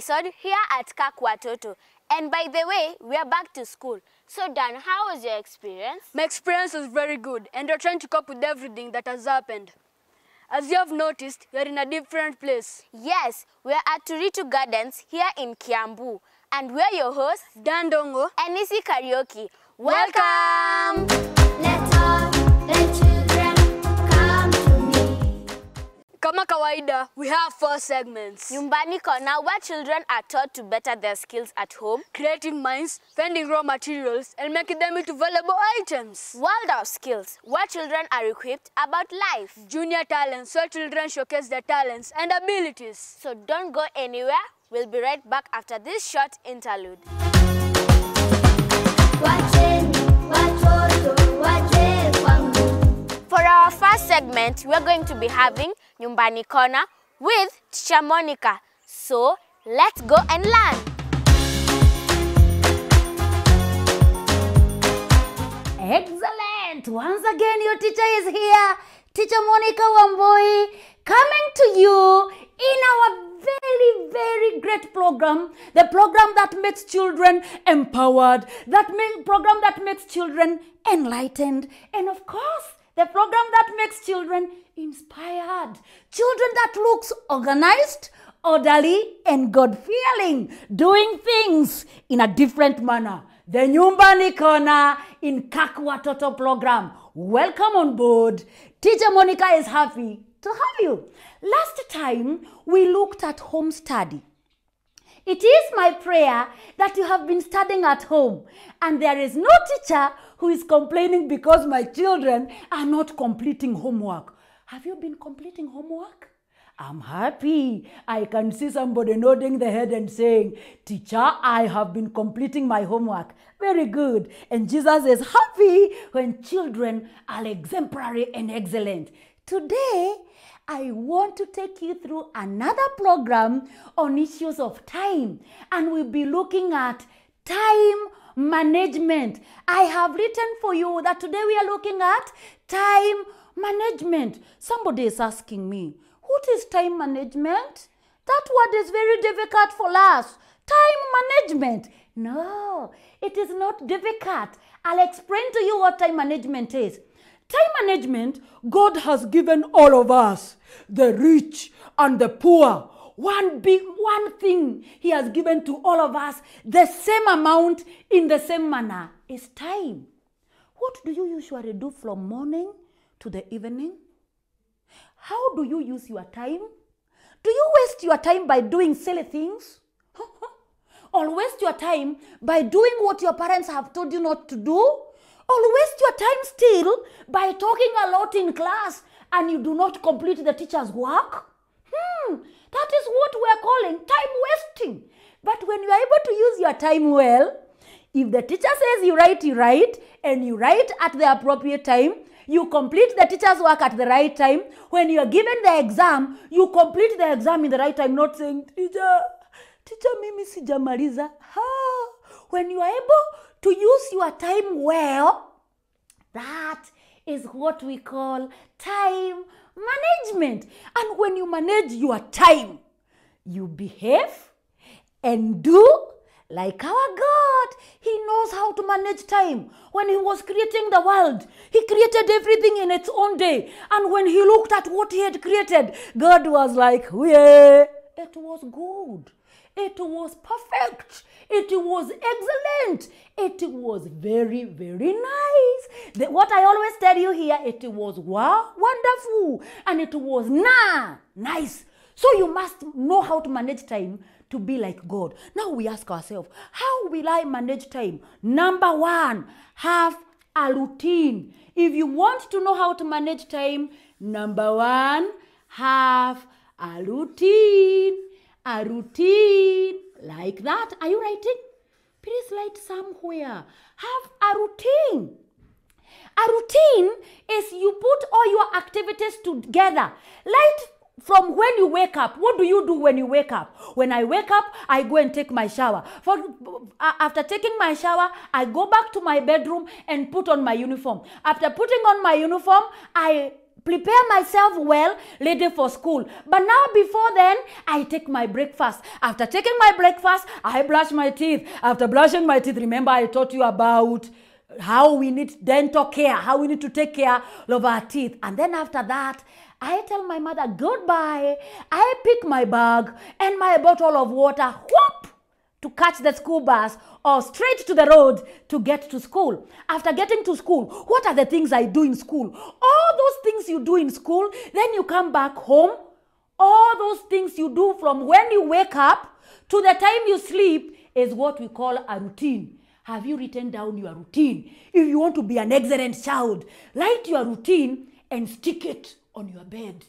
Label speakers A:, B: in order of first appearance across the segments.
A: episode here at Kirk Watoto. And by the way, we are back to school. So Dan, how was your experience?
B: My experience was very good, and we're trying to cope with everything that has happened. As you have noticed, we are in a different place.
A: Yes, we are at Watoto Gardens here in Kiambu. And we are your hosts,
B: Dan Dongo
A: and Nisi Karaoke. Welcome!
C: Let all the children come to me.
B: Kama kawaida, we have 4 segments.
A: Nyumbani Kona, where children are taught to better their skills at home.
B: Creative minds, finding raw materials, and making them into valuable items.
A: World of skills, where children are equipped about life.
B: Junior talents, where children showcase their talents and abilities.
A: So don't go anywhere. We'll be right back after this short interlude. For our first segment, we're going to be having Nyumbani Kona with Teacher Monica. So, let's go and learn.
D: Excellent! Once again, your teacher is here. Teacher Monica Wamboi, coming to you in our very great program, the program that makes children empowered, program that makes children enlightened, and of course, the program that makes children inspired. Children that looks organized, orderly, and God-fearing, doing things in a different manner. The Nyumbani Kona in Kirk Watoto program. Welcome on board. Teacher Monica is happy to have you. Last time, we looked at home study. It is my prayer that you have been studying at home, and there is no teacher who is complaining because my children are not completing homework. Have you been completing homework? I'm happy. I can see somebody nodding the head and saying, "Teacher, I have been completing my homework." Very good. And Jesus is happy when children are exemplary and excellent. Today, I want to take you through another program on issues of time, and we'll be looking at time management. I have written for you that today we are looking at time management. Somebody is asking me, what is time management? That word is very difficult for us. Time management. No, it is not difficult. I'll explain to you what time management is. Time management, God has given all of us, the rich and the poor, one thing He has given to all of us, the same amount in the same manner, is time. What do you usually do from morning to the evening? How do you use your time? Do you waste your time by doing silly things? Or waste your time by doing what your parents have told you not to do? Or waste your time still by talking a lot in class and you do not complete the teacher's work? That is what we are calling time wasting. But when you are able to use your time well, if the teacher says you write, and you write at the appropriate time, you complete the teacher's work at the right time. When you are given the exam, you complete the exam in the right time, not saying, teacher mimi sijamaliza. When you are able to use your time well, that is what we call time management. And when you manage your time, you behave and do like our God. He knows how to manage time. When He was creating the world, He created everything in its own day. And when He looked at what He had created, God was like, yeah, it was good. It was perfect. It was excellent. It was very nice. What I always tell you here, it was wonderful. And it was nice. So you must know how to manage time to be like God. Now we ask ourselves, how will I manage time? Number 1, have a routine. If you want to know how to manage time, number 1, have a routine. A routine like that. Are you writing? Please write somewhere. Have a routine. A routine is you put all your activities together. Right from when you wake up. What do you do when you wake up? When I wake up, I go and take my shower. After taking my shower, I go back to my bedroom and put on my uniform. After putting on my uniform, I prepare myself well, ready for school. But now before then, I take my breakfast. After taking my breakfast, I brush my teeth. After brushing my teeth, remember I taught you about how we need dental care, how we need to take care of our teeth. And then after that, I tell my mother goodbye. I pick my bag and my bottle of water, whoop, to catch the school bus or straight to the road to get to school. After getting to school, what are the things I do in school? All those things you do in school, then you come back home. All those things you do from when you wake up to the time you sleep is what we call a routine. Have you written down your routine? If you want to be an excellent child, write your routine and stick it on your bed.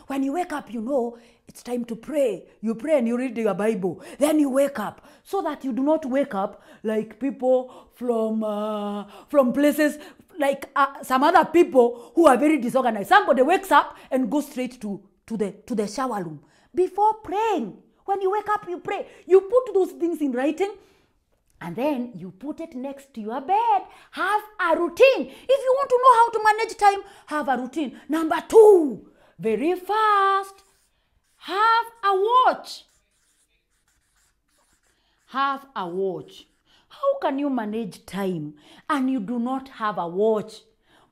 D: When you wake up, you know it's time to pray. You pray and you read your Bible. Then you wake up, so that you do not wake up like people from places like some other people who are very disorganized. Somebody wakes up and goes straight to the shower room before praying. When you wake up, you pray. You put those things in writing, and then you put it next to your bed. Have a routine. If you want to know how to manage time, have a routine. Number 2, very fast, have a watch. Have a watch. How can you manage time and you do not have a watch?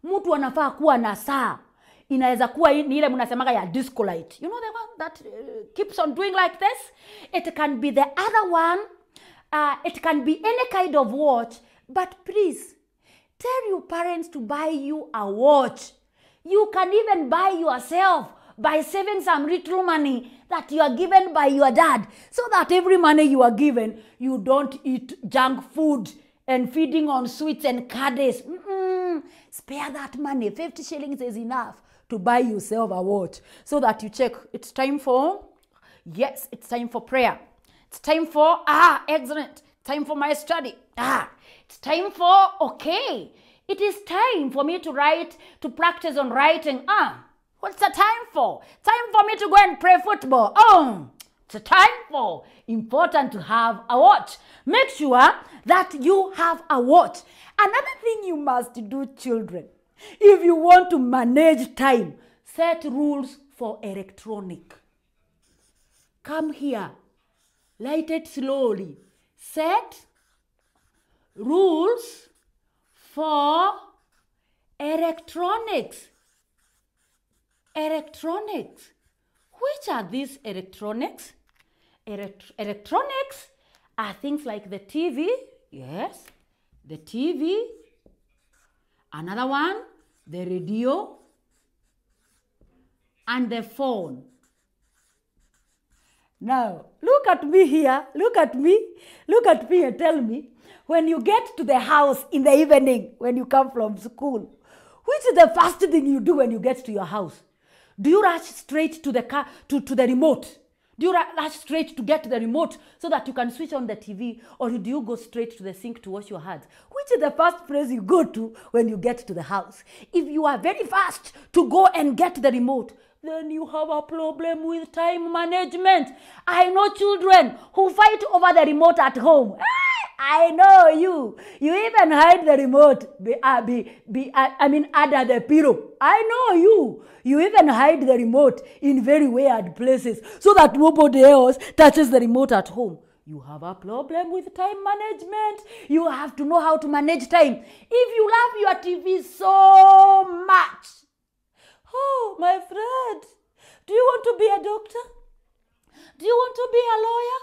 D: Mtu anafaa kuwa na saa. Inaweza kuwa ni ile mnasemaga ya disco light. You know the one that keeps on doing like this? It can be the other one. It can be any kind of watch, but please tell your parents to buy you a watch. You can even buy yourself by saving some little money that you are given by your dad, so that every money you are given, you don't eat junk food and feeding on sweets and candies. Spare that money. 50 shillings is enough to buy yourself a watch, so that you check. It's time for, yes, it's time for prayer. It's time for, excellent. Time for my study. It's time for, okay. It is time for me to write, to practice on writing. What's the time for? Time for me to go and play football. It's a time for, important to have a watch. Make sure that you have a watch. Another thing you must do, children, if you want to manage time, set rules for electronic. Come here. Light it slowly. Set rules for electronics. Electronics. Which are these electronics? Electronics are things like the TV. Yes, the TV. Another one, the radio. And the phone. Now, look at me here. Look at me. Look at me and tell me, when you get to the house in the evening, when you come from school, which is the first thing you do when you get to your house? Do you rush straight to the car, to the remote? Do you rush straight to get to the remote so that you can switch on the TV? Or do you go straight to the sink to wash your hands? Which is the first place you go to when you get to the house? If you are very fast to go and get the remote, then you have a problem with time management. I know children who fight over the remote at home. I know you. You even hide the remote under the pillow. I know you. You even hide the remote in very weird places so that nobody else touches the remote at home. You have a problem with time management. You have to know how to manage time. If you love your TV so much, oh, my friend, do you want to be a doctor? Do you want to be a lawyer?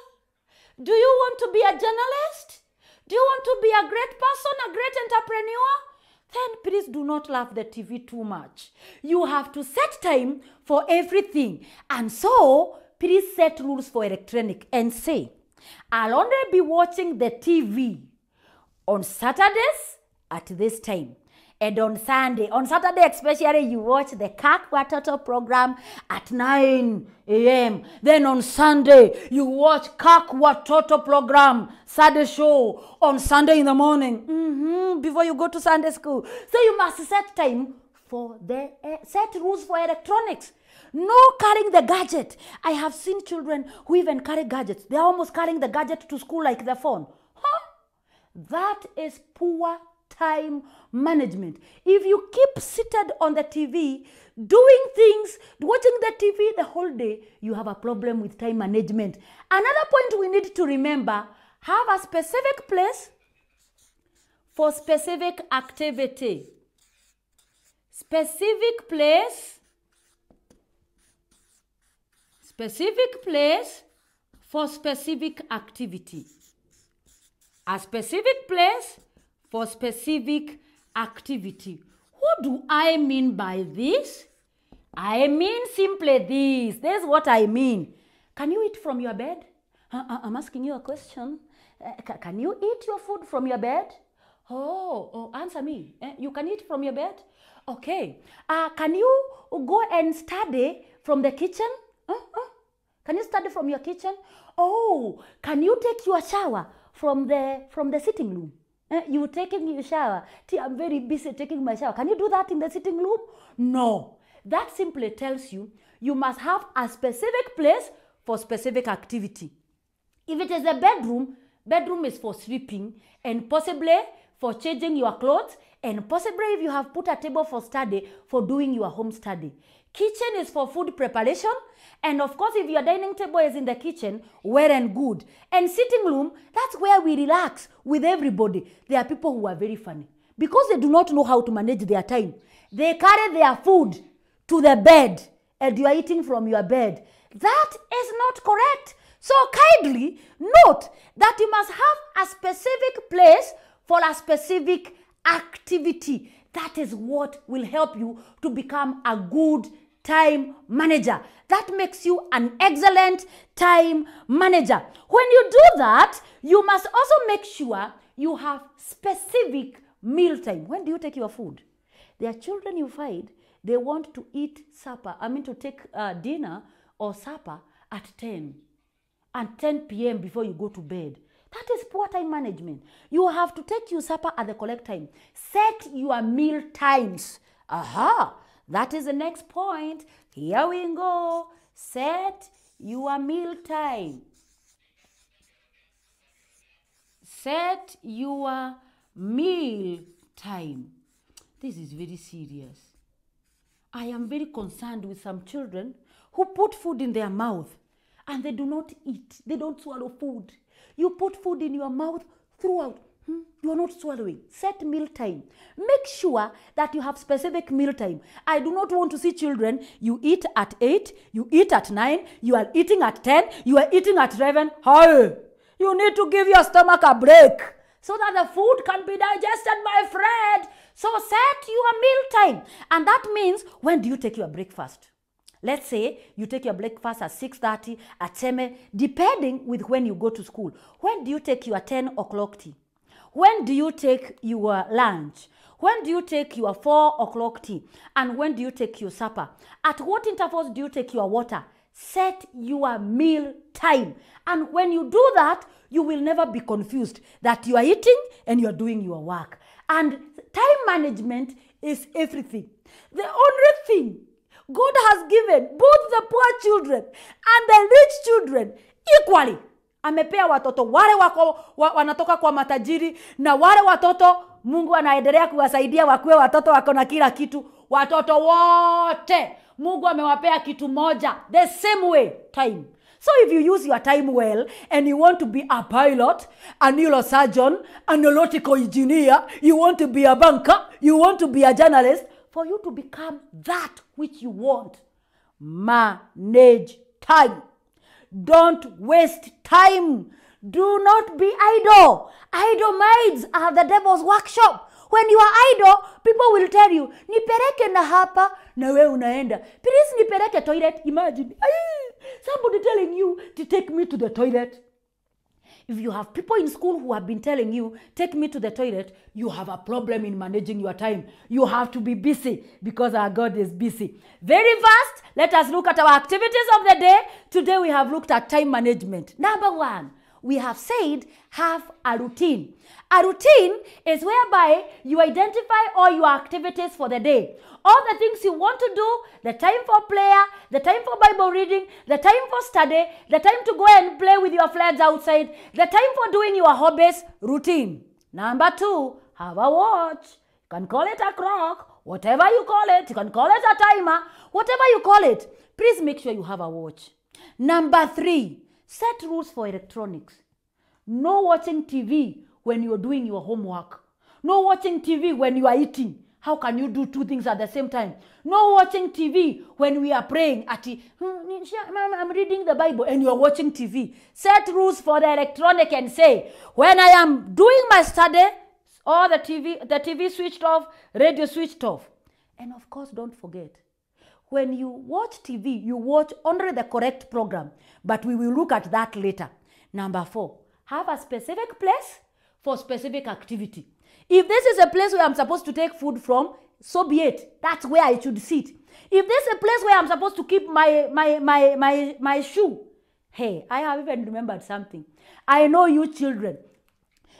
D: Do you want to be a journalist? Do you want to be a great person, a great entrepreneur? Then please do not love the TV too much. You have to set time for everything. And so, please set rules for electronic and say, I'll only be watching the TV on Saturdays at this time. And on Saturday especially, you watch the Kirk Watoto program at 9 a.m. Then on Sunday, you watch Kirk Watoto program, Sunday show, on Sunday in the morning, before you go to Sunday school. So you must set time for set rules for electronics. No carrying the gadget. I have seen children who even carry gadgets. They are almost carrying the gadget to school like the phone. That is poor time management. If you keep seated on the TV, doing things, watching the TV the whole day, you have a problem with time management. Another point we need to remember, have a specific place for specific activity. Specific place for specific activity. A specific place for specific activity. What do I mean by this? I mean simply this. This is what I mean. Can you eat from your bed? I'm asking you a question. Can you eat your food from your bed? Oh, answer me. You can eat from your bed? Okay. Can you go and study from the kitchen? Can you study from your kitchen? Oh, can you take your shower from the sitting room? You taking your shower. I'm very busy taking my shower. Can you do that in the sitting room? No. That simply tells you, you must have a specific place for specific activity. If it is a bedroom, bedroom is for sleeping and possibly for changing your clothes, and possibly if you have put a table for study, for doing your home study. Kitchen is for food preparation, and of course if your dining table is in the kitchen, well and good. And sitting room, that's where we relax with everybody. There are people who are very funny because they do not know how to manage their time. They carry their food to the bed and you are eating from your bed. That is not correct. So kindly note that you must have a specific place for a specific activity. That is what will help you to become a good time manager. That makes you an excellent time manager. When you do that, you must also make sure you have specific meal time. When do you take your food? There are children you find, they want to eat supper, to take dinner or supper at 10 and 10 p.m. before you go to bed. That is poor time management. You have to take your supper at the correct time. Set your meal times. That is the next point. Here we go. Set your meal time. Set your meal time. This is very serious. I am very concerned with some children who put food in their mouth and they do not eat. They don't swallow food. You put food in your mouth throughout. You are not swallowing. Set meal time. Make sure that you have specific meal time. I do not want to see children, you eat at 8, you eat at 9, you are eating at 10, you are eating at 11. Hey, you need to give your stomach a break so that the food can be digested, my friend. So set your meal time. And that means, when do you take your breakfast? Let's say you take your breakfast at 6:30, at 7, depending with when you go to school. When do you take your 10 o'clock tea? When do you take your lunch? When do you take your 4 o'clock tea? And when do you take your supper? At what intervals do you take your water? Set your meal time. And when you do that, you will never be confused that you are eating and you are doing your work. And time management is everything. The only thing God has given both the poor children and the rich children equally. Amepea watoto wale wako wanatoka kwa matajiri na wale watoto Mungu anaendelea kuwasaidia wakuwe watoto wako na kila kitu. Watoto wote Mungu amewapea kitu moja, the same way, time. So if you use your time well and you want to be a pilot, a neurosurgeon, a neurological engineer, you want to be a banker, you want to be a journalist, for you to become that which you want, manage time. Don't waste time. Do not be idle. Idle minds are the devil's workshop. When you are idle, people will tell you, nipeleke na hapa, na we unaenda. Please nipeleke toilet. Imagine, somebody telling you to take me to the toilet. If you have people in school who have been telling you, take me to the toilet, you have a problem in managing your time. You have to be busy because our God is busy. Very fast, let us look at our activities of the day. Today we have looked at time management. Number 1, we have said have a routine. A routine is whereby you identify all your activities for the day. All the things you want to do, the time for prayer, the time for Bible reading, the time for study, the time to go and play with your friends outside, the time for doing your hobbies, routine. Number 2, have a watch. You can call it a clock, whatever you call it. You can call it a timer, whatever you call it. Please make sure you have a watch. Number 3, set rules for electronics. No watching TV when you're doing your homework. No watching TV when you are eating. How can you do 2 things at the same time? No watching TV when we are praying. I'm reading the Bible and you're watching TV. Set rules for the electronic and say, when I am doing my study, all the TV switched off, radio switched off. And of course, don't forget, when you watch TV, you watch only the correct program. But we will look at that later. Number 4, have a specific place for specific activity. If this is a place where I'm supposed to take food from, so be it. That's where I should sit. If this is a place where I'm supposed to keep my shoe, hey, I have even remembered something. I know you children.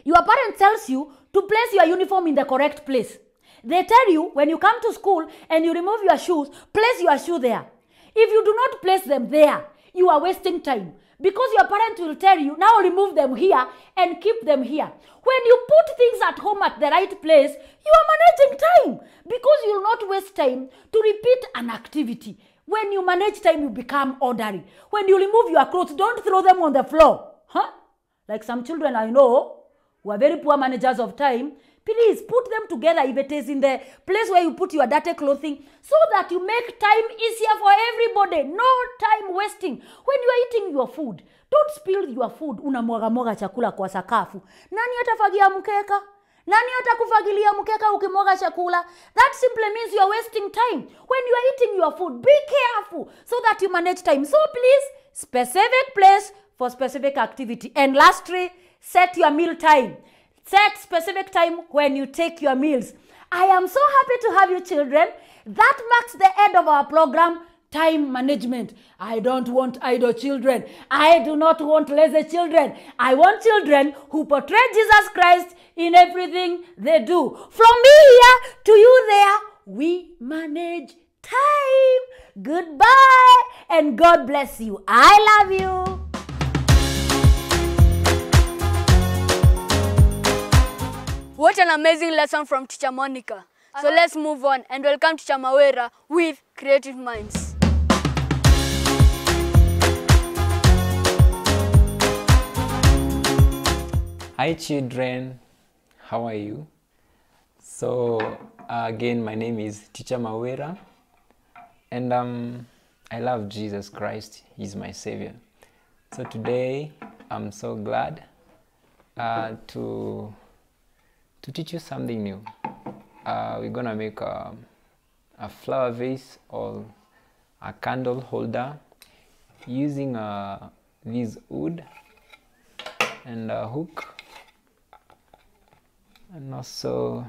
D: Your parent tells you to place your uniform in the correct place. They tell you when you come to school and you remove your shoes, place your shoe there. If you do not place them there, you are wasting time. Because your parent will tell you, now remove them here and keep them here. When you put things at home at the right place, you are managing time. Because you will not waste time to repeat an activity. When you manage time, you become orderly. When you remove your clothes, don't throw them on the floor. Like some children I know who are very poor managers of time. Please put them together if it is in the place where you put your dirty clothing so that you make time easier for everybody. No time wasting. When you are eating your food, don't spill your food. Unamwaga chakula kwa sakafu. Nani atafagia mkeka? Nani atakufagilia mkeka ukimwaga chakula? That simply means you are wasting time. When you are eating your food, be careful so that you manage time. So please, specific place for specific activity. And lastly, set your meal time. Set specific time when you take your meals. I am so happy to have you children. That marks the end of our program, time management. I don't want idle children. I do not want lazy children. I want children who portray Jesus Christ in everything they do. From me here to you there, we manage time. Goodbye and God bless you. I love you.
B: What an amazing lesson from Teacher Monica. So let's move on and welcome Teacher Mawera with Creative Minds.
E: Hi children, how are you? So again, my name is Teacher Mawera, and I love Jesus Christ. He's my Savior. So today I'm so glad to teach you something new. We're gonna make a flower vase or a candle holder using this wood and a hook, and also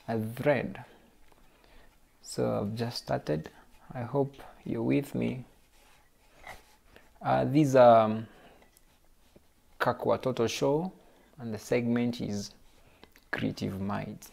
E: a thread. So I've just started. I hope you're with me. These are Kirk Watoto show, and the segment is Creative Minds.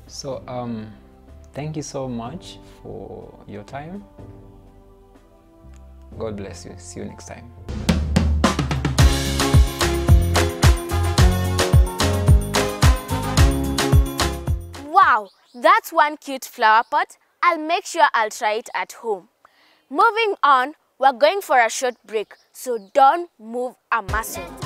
E: So thank you so much for your time. God bless you. See you next time.
A: Wow, that's one cute flower pot. I'll make sure I'll try it at home. Moving on, we're going for a short break, so don't move a muscle.